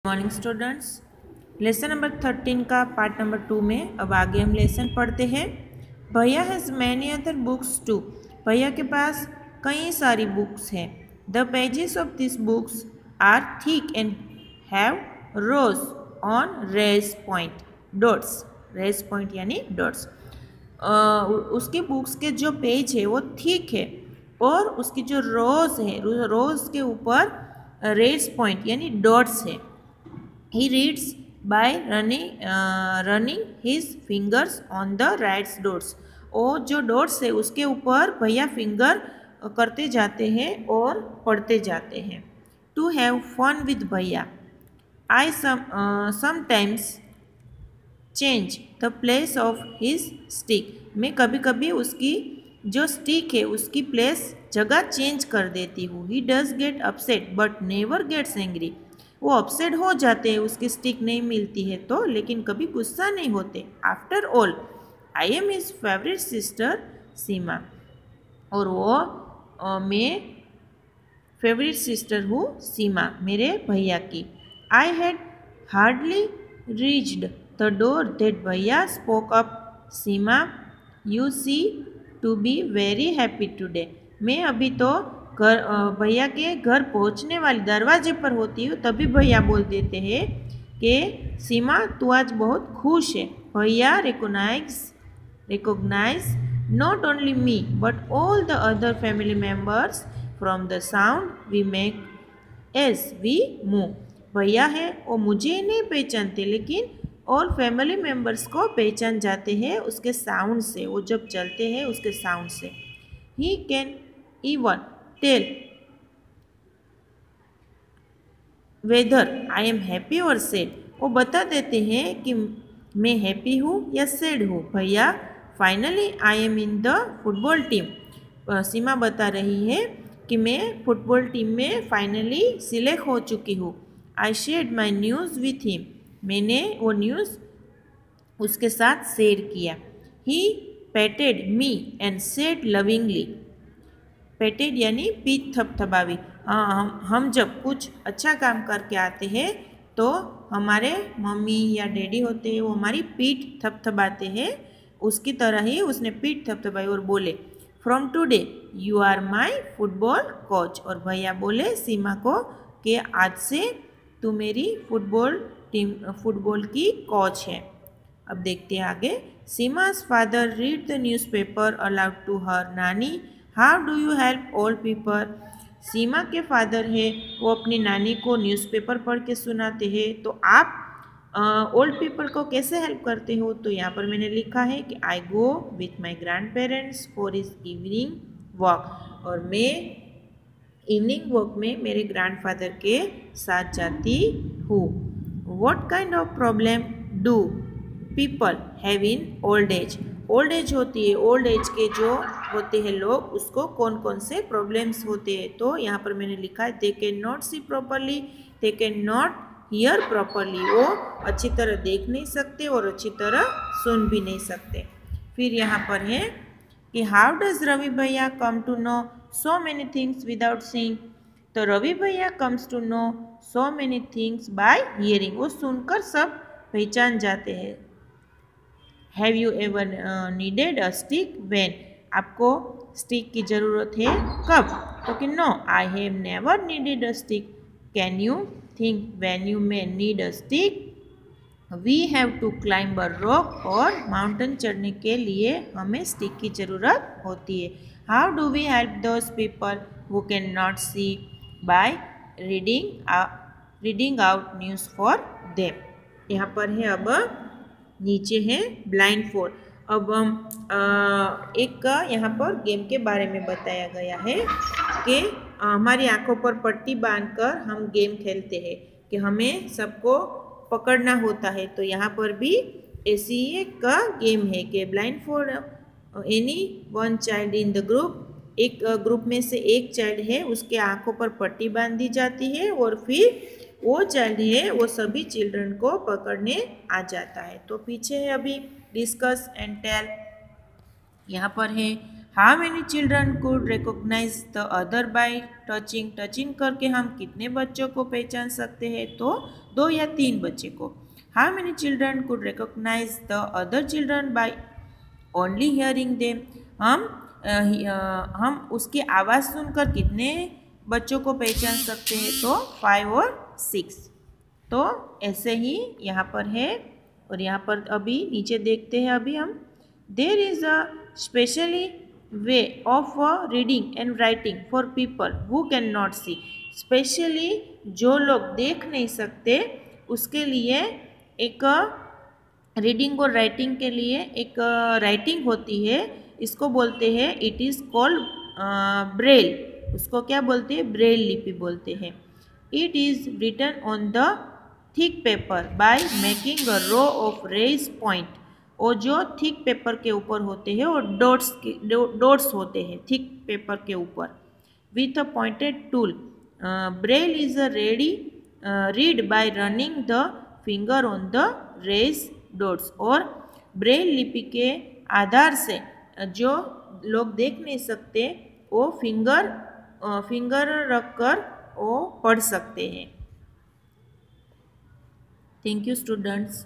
Morning students, lesson number 13 का part number 2 में अब आगे हम लेसन पढ़ते हैं। भैया has many other books too. भैया के पास कई सारी बुक्स हैं। The pages of this books are thick and have rows on raised point dots. Raised point यानी डॉट्स। उसके बुक्स के जो पेज है वो थिक है और उसकी जो रोज है, रोज के ऊपर रेज पॉइंट यानी डॉट्स है। He reads by running his fingers on the right dots. और जो डॉट्स है उसके ऊपर भैया फिंगर करते जाते हैं और पढ़ते जाते हैं। To have fun with भैया, I sometimes change the place of his stick. मैं कभी कभी उसकी जो स्टिक है उसकी प्लेस जगह चेंज कर देती हूँ। He does get upset but never gets angry. वो अपसेट हो जाते हैं, उसकी स्टिक नहीं मिलती है तो, लेकिन कभी गुस्सा नहीं होते। After all I am his favourite sister Seema, और वो मैं फेवरेट सिस्टर हूँ सीमा, मेरे भैया की। I had hardly reached the door that भैया spoke up Seema you see to be very happy today. मैं अभी तो घर भैया के घर पहुंचने वाले दरवाजे पर होती हूँ तभी भैया बोल देते हैं कि सीमा तू आज बहुत खुश है। भैया recognise not only me but all the other family members from the sound we make as we move. भैया है वो मुझे नहीं पहचानते लेकिन और फैमिली मेम्बर्स को पहचान जाते हैं उसके साउंड से, वो जब चलते हैं उसके साउंड से। He can even tell whether I am happy और सैड। वो बता देते हैं कि मैं हैप्पी हूँ या सैड हूँ। भैया finally I am in the football team. Seema बता रही है कि मैं फुटबॉल टीम में फाइनली सिलेक्ट हो चुकी हूँ। I shared my news with him. मैंने वो न्यूज़ उसके साथ शेयर किया। He patted me and said lovingly. Patted यानी पीठ थपथपावी। हम जब कुछ अच्छा काम करके आते हैं तो हमारे मम्मी या डैडी होते हैं वो हमारी पीठ थपथपाते हैं, उसकी तरह ही उसने पीठ थपथपाई और बोले from today you are my football coach. और भैया बोले सीमा को कि आज से तू मेरी फुटबॉल की कोच है। अब देखते हैं आगे। Seema's father read the newspaper aloud to her nani. How do you help old people. Seema के फादर है वो अपनी नानी को न्यूज़पेपर पढ़ के सुनाते हैं, तो आप ओल्ड पीपल को कैसे हेल्प करते हो। तो यहाँ पर मैंने लिखा है कि I go with my grandparents for his evening walk. और मैं इवनिंग वॉक में मेरे ग्रैंडफादर के साथ जाती हूँ। What kind of problem do people have in old age. Old age होती है, ओल्ड एज के जो होते हैं लोग उसको कौन कौन से प्रॉब्लम्स होते हैं। तो यहाँ पर मैंने लिखा है they can not see properly, they can not here properly. वो अच्छी तरह देख नहीं सकते और अच्छी तरह सुन भी नहीं सकते। फिर यहाँ पर है कि हाउ डज रवि भैया come to know so many things without seeing. तो रवि भैया comes to know so many things by hearing. वो सुनकर सब पहचान जाते हैं। Have you ever needed a stick when. आपको स्टिक की ज़रूरत है कब। तो कि no I have never needed a stick. Can you think when you may need a stick. We have to climb a rock. और माउंटेन चढ़ने के लिए हमें स्टिक की ज़रूरत होती है। How do we help those people who can not see by reading out news for them. यहाँ पर है अब नीचे है ब्लाइंड फोल्ड। अब हम एक यहाँ पर गेम के बारे में बताया गया है कि हमारी आंखों पर पट्टी बांधकर हम गेम खेलते हैं कि हमें सबको पकड़ना होता है। तो यहाँ पर भी ऐसी एक गेम है कि blind fold any one child in the group. एक ग्रुप में से एक चाइल्ड है उसके आंखों पर पट्टी बांध दी जाती है और फिर वो चाइल्ड है वो सभी चिल्ड्रन को पकड़ने आ जाता है। तो पीछे है अभी डिस्कस एंड टेल। यहाँ पर है how many children could recognise the other by touching. Touching करके हम कितने बच्चों को पहचान सकते हैं, तो 2 या 3 बच्चे को। How many children could recognise the other children by only hearing them. हम उसकी आवाज़ सुनकर कितने बच्चों को पहचान सकते हैं, तो 5 और 6। तो ऐसे ही यहाँ पर है, और यहाँ पर अभी नीचे देखते हैं अभी हम। There is a specially way of reading and writing for people who can not see. Specially जो लोग देख नहीं सकते उसके लिए एक रीडिंग और राइटिंग के लिए एक राइटिंग होती है, इसको बोलते हैं, इट इज़ कॉल्ड ब्रेल। उसको क्या बोलते हैं, ब्रेल लिपि बोलते हैं। It is written on the thick paper by making a row of raised point. और जो थिक पेपर के ऊपर होते हैं और डॉट्स होते हैं थिक पेपर के ऊपर, with a pointed tool. Braille is a ready read by running the finger on the raised dots. और ब्रेल लिपि के आधार से जो लोग देख नहीं सकते वो फिंगर रखकर वो पढ़ सकते हैं। Thank you students.